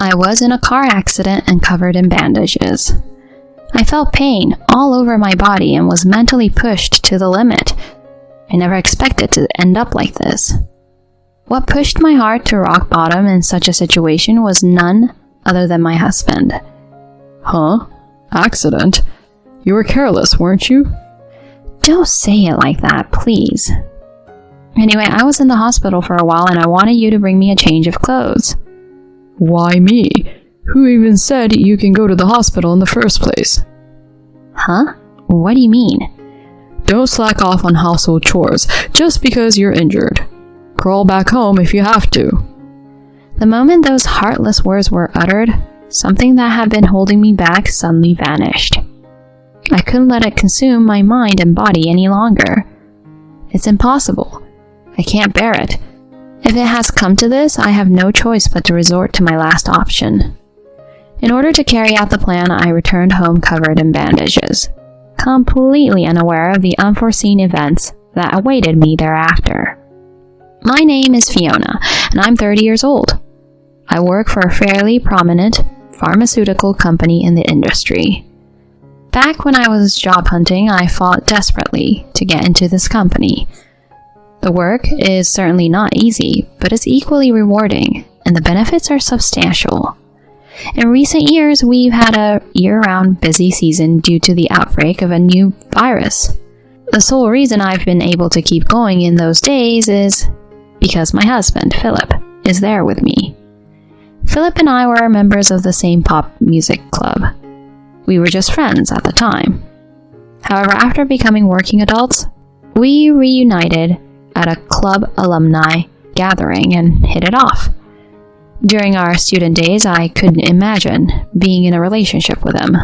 I was in a car accident and covered in bandages. I felt pain all over my body and was mentally pushed to the limit. I never expected to end up like this. What pushed my heart to rock bottom in such a situation was none other than my husband. Huh? Accident? You were careless, weren't you? Don't say it like that, please. Anyway, I was in the hospital for a while and I wanted you to bring me a change of clothes. Why me? Who even said you can go to the hospital in the first place? Huh? What do you mean? Don't slack off on household chores just because you're injured. Crawl back home if you have to. The moment those heartless words were uttered, something that had been holding me back suddenly vanished. I couldn't let it consume my mind and body any longer. It's impossible. I can't bear it. If it has come to this, I have no choice but to resort to my last option. In order to carry out the plan, I returned home covered in bandages, completely unaware of the unforeseen events that awaited me thereafter. My name is Fiona, and I'm 30 years old. I work for a fairly prominent pharmaceutical company in the industry. Back when I was job hunting, I fought desperately to get into this company. The work is certainly not easy, but it's equally rewarding, and the benefits are substantial. In recent years, we've had a year-round busy season due to the outbreak of a new virus. The sole reason I've been able to keep going in those days is because my husband, Philip, is there with me. Philip and I were members of the same pop music club. We were just friends at the time. However, after becoming working adults, we reunited at a club alumni gathering and hit it off. During our student days, I couldn't imagine being in a relationship with him.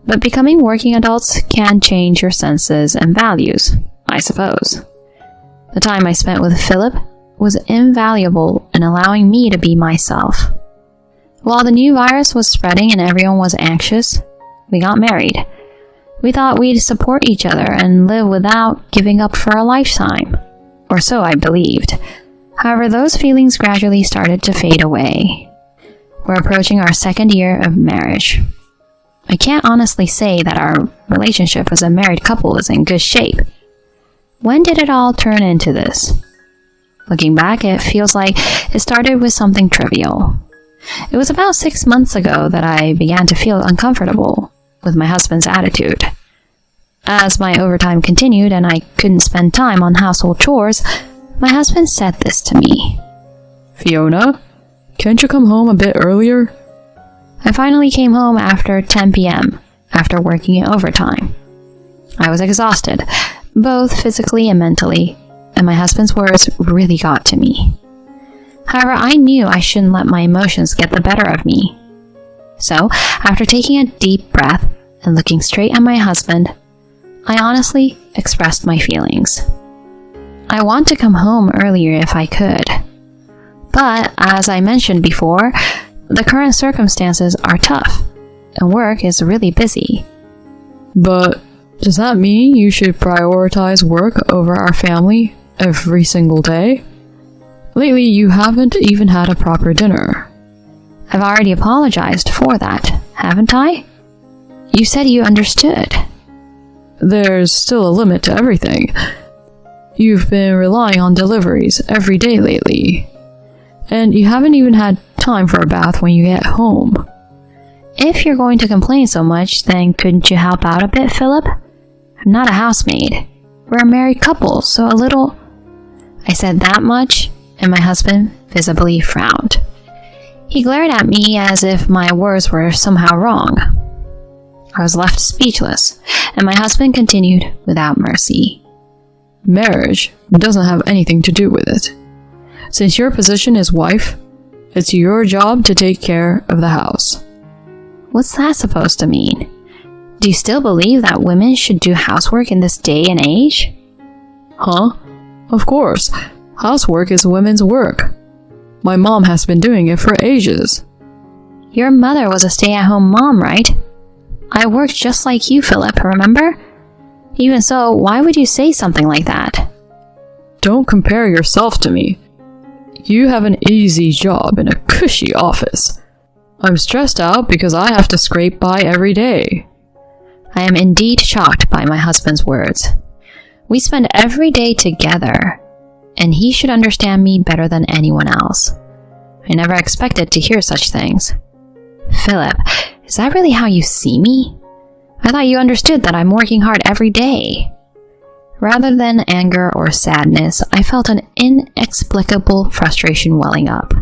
But becoming working adults can change your senses and values, I suppose. The time I spent with Philip was invaluable in allowing me to be myself. While the new virus was spreading and everyone was anxious, we got married. We thought we'd support each other and live without giving up for a lifetime. Or so I believed. However, those feelings gradually started to fade away. We're approaching our second year of marriage. I can't honestly say that our relationship as a married couple is in good shape. When did it all turn into this? Looking back, it feels like it started with something trivial. It was about 6 months ago that I began to feel uncomfortable with my husband's attitude. As my overtime continued and I couldn't spend time on household chores, my husband said this to me. Fiona, can't you come home a bit earlier? I finally came home after 10 p.m. after working in overtime. I was exhausted, both physically and mentally, and my husband's words really got to me. However, I knew I shouldn't let my emotions get the better of me. So, after taking a deep breath and looking straight at my husband, I honestly expressed my feelings. I want to come home earlier if I could. But, as I mentioned before, the current circumstances are tough, and work is really busy. But does that mean you should prioritize work over our family every single day? Lately, you haven't even had a proper dinner. I've already apologized for that, haven't I? You said you understood. There's still a limit to everything. You've been relying on deliveries every day lately, and you haven't even had time for a bath when you get home. If you're going to complain so much, then couldn't you help out a bit, Philip? I'm not a housemaid. We're a married couple, so a little... I said that much, and my husband visibly frowned. He glared at me as if my words were somehow wrong. I was left speechless, and my husband continued without mercy. Marriage doesn't have anything to do with it. Since your position is wife, it's your job to take care of the house. What's that supposed to mean? Do you still believe that women should do housework in this day and age? Huh? Of course. Housework is women's work. My mom has been doing it for ages. Your mother was a stay-at-home mom, right? I worked just like you, Philip, remember? Even so, why would you say something like that? Don't compare yourself to me. You have an easy job in a cushy office. I'm stressed out because I have to scrape by every day. I am indeed shocked by my husband's words. We spend every day together, and he should understand me better than anyone else. I never expected to hear such things. Philip, is that really how you see me? I thought you understood that I'm working hard every day. Rather than anger or sadness, I felt an inexplicable frustration welling up.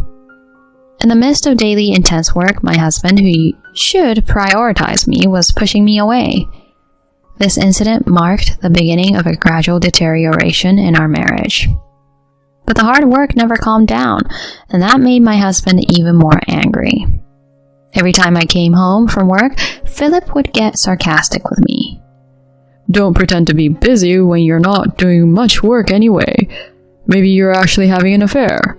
In the midst of daily intense work, my husband, who should prioritize me, was pushing me away. This incident marked the beginning of a gradual deterioration in our marriage. But the hard work never calmed down, and that made my husband even more angry. Every time I came home from work, Philip would get sarcastic with me. Don't pretend to be busy when you're not doing much work anyway. Maybe you're actually having an affair.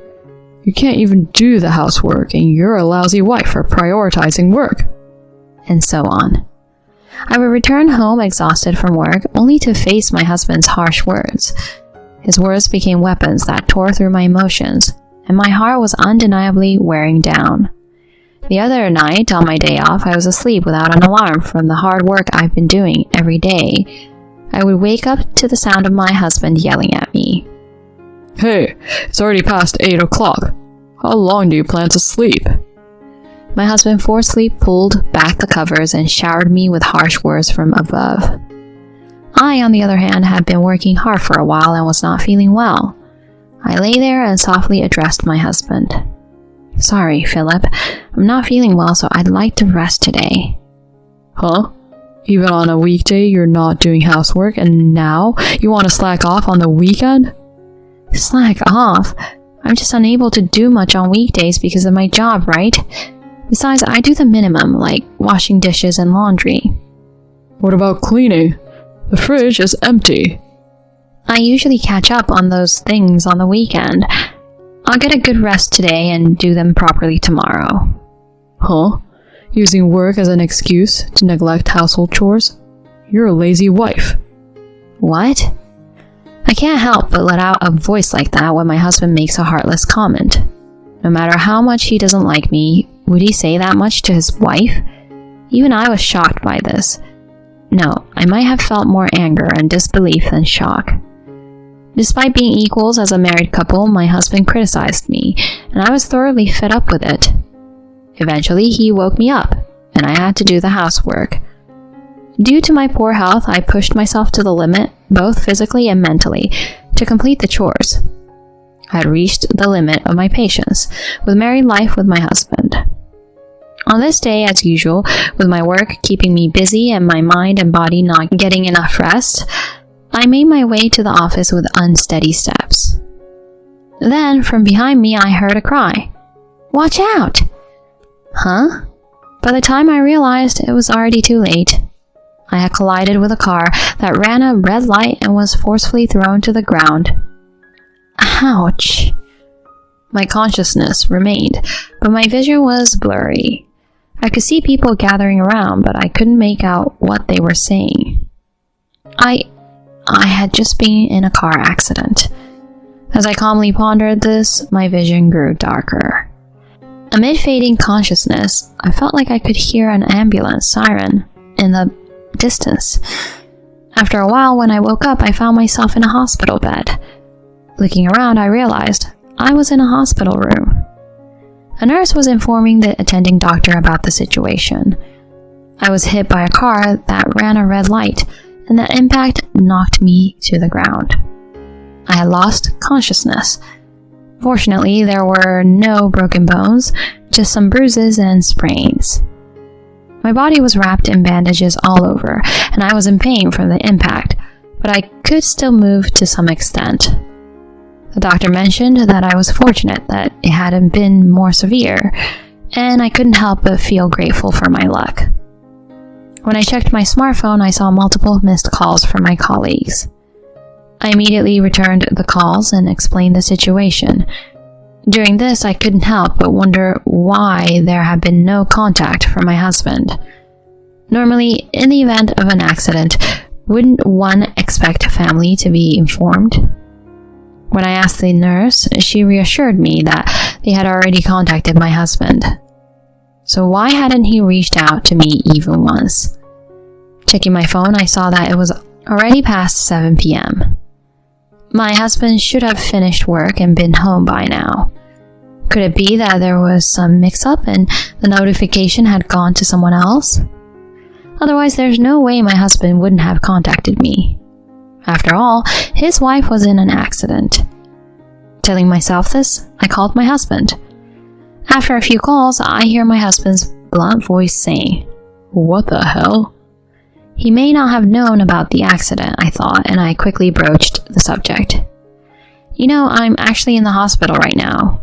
You can't even do the housework, and you're a lousy wife for prioritizing work. And so on. I would return home exhausted from work, only to face my husband's harsh words. His words became weapons that tore through my emotions, and my heart was undeniably wearing down. The other night, on my day off, I was asleep without an alarm from the hard work I've been doing every day. I would wake up to the sound of my husband yelling at me. Hey, it's already past 8 o'clock. How long do you plan to sleep? My husband forcefully pulled back the covers and showered me with harsh words from above. I, on the other hand, had been working hard for a while and was not feeling well. I lay there and softly addressed my husband. Sorry, Philip. I'm not feeling well, so I'd like to rest today. Huh? Even on a weekday, you're not doing housework, and now you want to slack off on the weekend? Slack off? I'm just unable to do much on weekdays because of my job, right? Besides, I do the minimum, like washing dishes and laundry. What about cleaning? The fridge is empty. I usually catch up on those things on the weekend. I'll get a good rest today and do them properly tomorrow. Huh? Using work as an excuse to neglect household chores? You're a lazy wife. What? I can't help but let out a voice like that when my husband makes a heartless comment. No matter how much he doesn't like me, would he say that much to his wife? Even I was shocked by this. No, I might have felt more anger and disbelief than shock. Despite being equals as a married couple, my husband criticized me, and I was thoroughly fed up with it. Eventually, he woke me up, and I had to do the housework. Due to my poor health, I pushed myself to the limit, both physically and mentally, to complete the chores. I had reached the limit of my patience with married life with my husband. On this day, as usual, with my work keeping me busy and my mind and body not getting enough rest, I made my way to the office with unsteady steps. Then, from behind me, I heard a cry. Watch out! Huh? By the time I realized, it was already too late. I had collided with a car that ran a red light and was forcefully thrown to the ground. Ouch! My consciousness remained, but my vision was blurry. I could see people gathering around, but I couldn't make out what they were saying. I had just been in a car accident. As I calmly pondered this, my vision grew darker. Amid fading consciousness, I felt like I could hear an ambulance siren in the distance. After a while, when I woke up, I found myself in a hospital bed. Looking around, I realized I was in a hospital room. A nurse was informing the attending doctor about the situation. I was hit by a car that ran a red light, and the impact knocked me to the ground. I had lost consciousness. Fortunately, there were no broken bones, just some bruises and sprains. My body was wrapped in bandages all over, and I was in pain from the impact, but I could still move to some extent. The doctor mentioned that I was fortunate that it hadn't been more severe, and I couldn't help but feel grateful for my luck. When I checked my smartphone, I saw multiple missed calls from my colleagues. I immediately returned the calls and explained the situation. During this, I couldn't help but wonder why there had been no contact from my husband. Normally, in the event of an accident, wouldn't one expect family to be informed? When I asked the nurse, she reassured me that they had already contacted my husband. So why hadn't he reached out to me even once? Checking my phone, I saw that it was already past 7 p.m. My husband should have finished work and been home by now. Could it be that there was some mix-up and the notification had gone to someone else? Otherwise, there's no way my husband wouldn't have contacted me. After all, his wife was in an accident. Telling myself this, I called my husband. After a few calls, I hear my husband's blunt voice saying, "What the hell?" He may not have known about the accident, I thought, and I quickly broached the subject. You know, I'm actually in the hospital right now.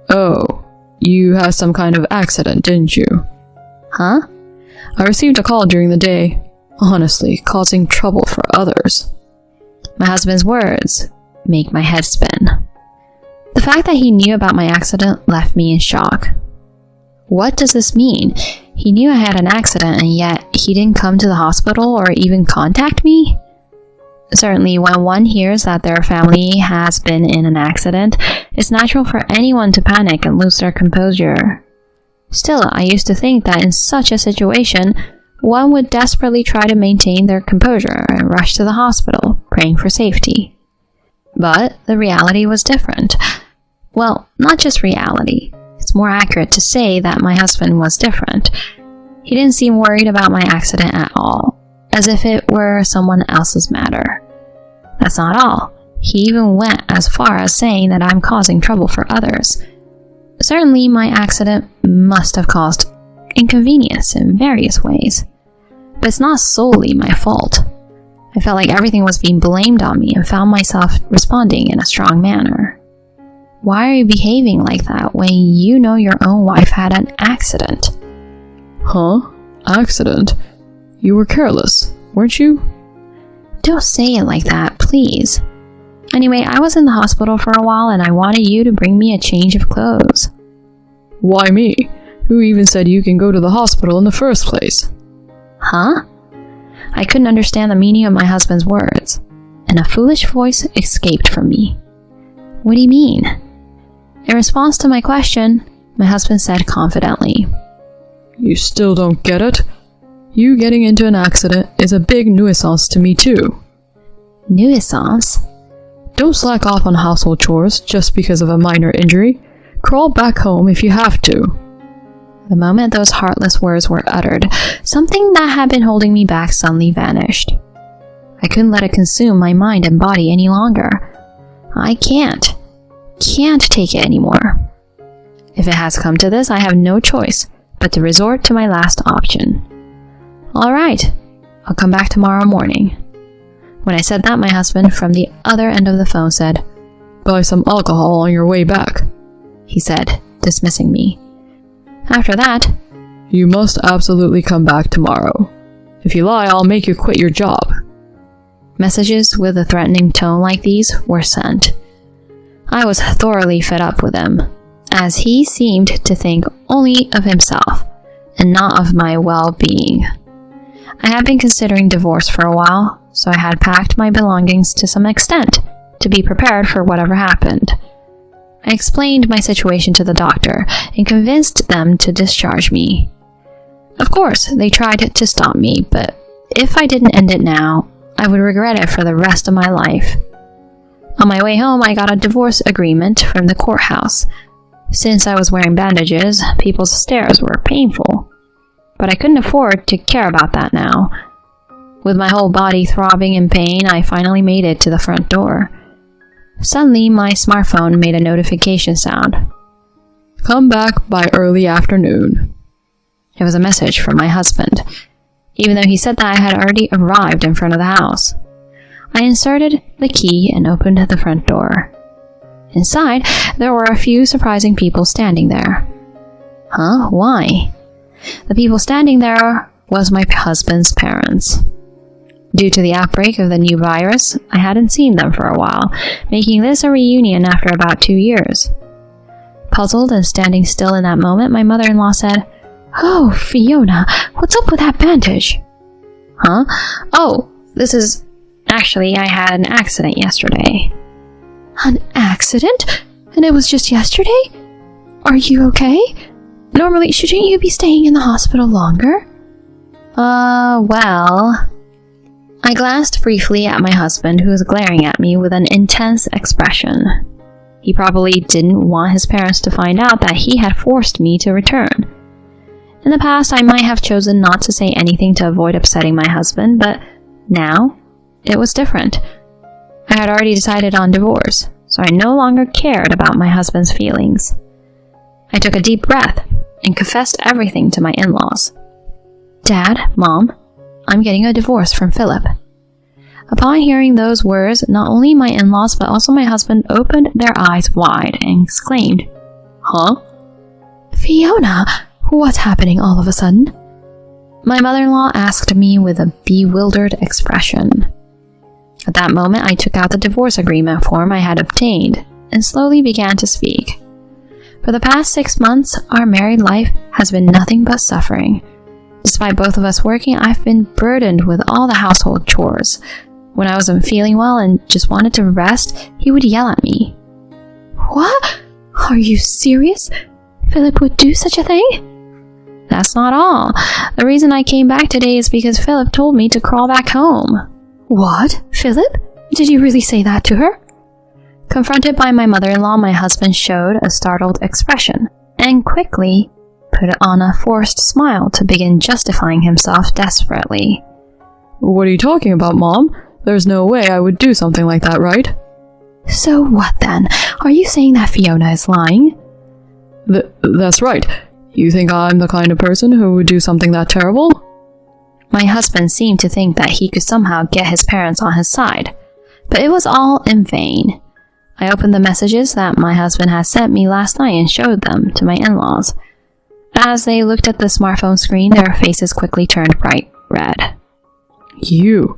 Oh, you had some kind of accident, didn't you? Huh? I received a call during the day, honestly, causing trouble for others. My husband's words make my head spin. The fact that he knew about my accident left me in shock. What does this mean? He knew I had an accident and yet he didn't come to the hospital or even contact me? Certainly, when one hears that their family has been in an accident, it's natural for anyone to panic and lose their composure. Still, I used to think that in such a situation, one would desperately try to maintain their composure and rush to the hospital, praying for safety. But the reality was different. Well, not just reality. It's more accurate to say that my husband was different. He didn't seem worried about my accident at all, as if it were someone else's matter. That's not all. He even went as far as saying that I'm causing trouble for others. Certainly, my accident must have caused inconvenience in various ways. But it's not solely my fault. I felt like everything was being blamed on me and found myself responding in a strong manner. Why are you behaving like that when you know your own wife had an accident? Huh? Accident? You were careless, weren't you? Don't say it like that, please. Anyway, I was in the hospital for a while and I wanted you to bring me a change of clothes. Why me? Who even said you can go to the hospital in the first place? Huh? I couldn't understand the meaning of my husband's words, and a foolish voice escaped from me. What do you mean? In response to my question, my husband said confidently, You still don't get it? You getting into an accident is a big nuisance to me too. Nuisance? Don't slack off on household chores just because of a minor injury. Crawl back home if you have to. The moment those heartless words were uttered, something that had been holding me back suddenly vanished. I couldn't let it consume my mind and body any longer. I can't take it anymore. If it has come to this, I have no choice but to resort to my last option. All right, I'll come back tomorrow morning. When I said that, my husband from the other end of the phone said, Buy some alcohol on your way back, he said, dismissing me. After that, You must absolutely come back tomorrow. If you lie, I'll make you quit your job. Messages with a threatening tone like these were sent. I was thoroughly fed up with him, as he seemed to think only of himself and not of my well-being. I had been considering divorce for a while, so I had packed my belongings to some extent to be prepared for whatever happened. I explained my situation to the doctor and convinced them to discharge me. Of course, they tried to stop me, but if I didn't end it now, I would regret it for the rest of my life. On my way home, I got a divorce agreement from the courthouse. Since I was wearing bandages, people's stares were painful. But I couldn't afford to care about that now. With my whole body throbbing in pain, I finally made it to the front door. Suddenly, my smartphone made a notification sound. Come back by early afternoon. It was a message from my husband, even though he said that I had already arrived in front of the house. I inserted the key and opened the front door. Inside, there were a few surprising people standing there. Huh? Why? The people standing there was my husband's parents. Due to the outbreak of the new virus, I hadn't seen them for a while, making this a reunion after about 2 years. Puzzled and standing still in that moment, my mother-in-law said, "Oh, Fiona, what's up with that bandage?" Huh? Oh, actually, I had an accident yesterday. An accident? And it was just yesterday? Are you okay? Normally, shouldn't you be staying in the hospital longer? Well... I glanced briefly at my husband, who was glaring at me with an intense expression. He probably didn't want his parents to find out that he had forced me to return. In the past, I might have chosen not to say anything to avoid upsetting my husband, but now, it was different. I had already decided on divorce, so I no longer cared about my husband's feelings. I took a deep breath and confessed everything to my in-laws. Dad, Mom, I'm getting a divorce from Philip. Upon hearing those words, not only my in-laws but also my husband opened their eyes wide and exclaimed, Huh? Fiona, what's happening all of a sudden? My mother-in-law asked me with a bewildered expression. At that moment, I took out the divorce agreement form I had obtained and slowly began to speak. For the past 6 months, our married life has been nothing but suffering. Despite both of us working, I've been burdened with all the household chores. When I wasn't feeling well and just wanted to rest, he would yell at me. What? Are you serious? Philip would do such a thing? That's not all. The reason I came back today is because Philip told me to crawl back home. What? Philip? Did you really say that to her? Confronted by my mother-in-law, my husband showed a startled expression and quickly put on a forced smile to begin justifying himself desperately. What are you talking about, Mom? There's no way I would do something like that, right? So what then? Are you saying that Fiona is lying? That's right. You think I'm the kind of person who would do something that terrible? My husband seemed to think that he could somehow get his parents on his side, but it was all in vain. I opened the messages that my husband had sent me last night and showed them to my in-laws. As they looked at the smartphone screen, their faces quickly turned bright red. You?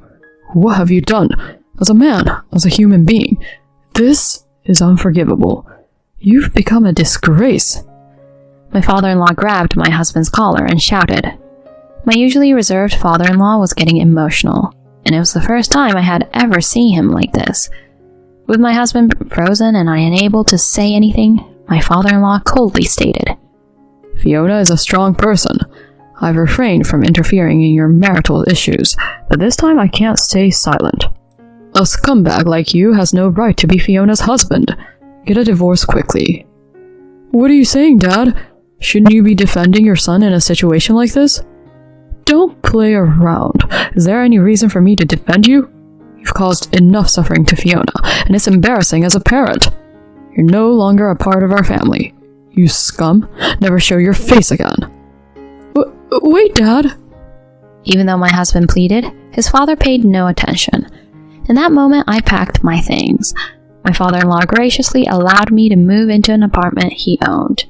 What have you done? As a man, as a human being, this is unforgivable. You've become a disgrace. My father-in-law grabbed my husband's collar and shouted. My usually reserved father-in-law was getting emotional, and it was the first time I had ever seen him like this. With my husband frozen and unable to say anything, my father-in-law coldly stated, Fiona is a strong person. I've refrained from interfering in your marital issues, but this time I can't stay silent. A scumbag like you has no right to be Fiona's husband. Get a divorce quickly. What are you saying, Dad? Shouldn't you be defending your son in a situation like this? Don't play around. Is there any reason for me to defend you? You've caused enough suffering to Fiona, and it's embarrassing as a parent. You're no longer a part of our family. You scum. Never show your face again. Wait, Dad. Even though my husband pleaded, his father paid no attention. In that moment, I packed my things. My father-in-law graciously allowed me to move into an apartment he owned.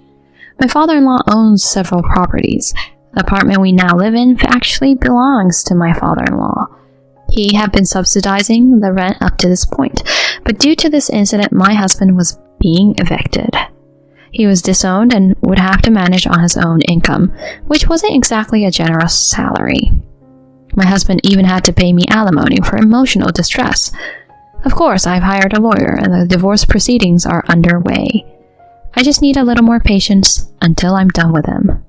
My father-in-law owns several properties. The apartment we now live in actually belongs to my father-in-law. He had been subsidizing the rent up to this point, but due to this incident, my husband was being evicted. He was disowned and would have to manage on his own income, which wasn't exactly a generous salary. My husband even had to pay me alimony for emotional distress. Of course, I've hired a lawyer and the divorce proceedings are underway. I just need a little more patience until I'm done with him.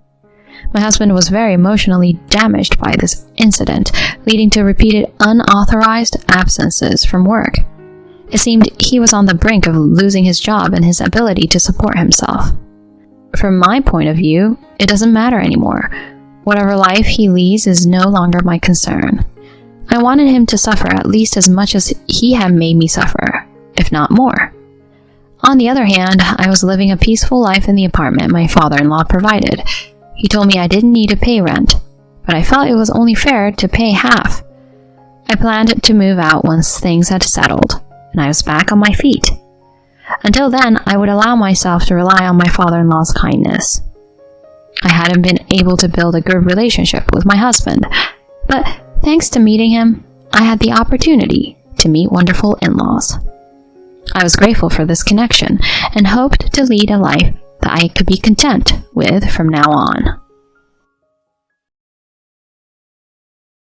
My husband was very emotionally damaged by this incident, leading to repeated unauthorized absences from work. It seemed he was on the brink of losing his job and his ability to support himself. From my point of view, it doesn't matter anymore. Whatever life he leads is no longer my concern. I wanted him to suffer at least as much as he had made me suffer, if not more. On the other hand, I was living a peaceful life in the apartment my father-in-law provided. He told me I didn't need to pay rent, but I felt it was only fair to pay half. I planned to move out once things had settled, and I was back on my feet. Until then, I would allow myself to rely on my father-in-law's kindness. I hadn't been able to build a good relationship with my husband, but thanks to meeting him, I had the opportunity to meet wonderful in-laws. I was grateful for this connection and hoped to lead a life that I could be content with from now on.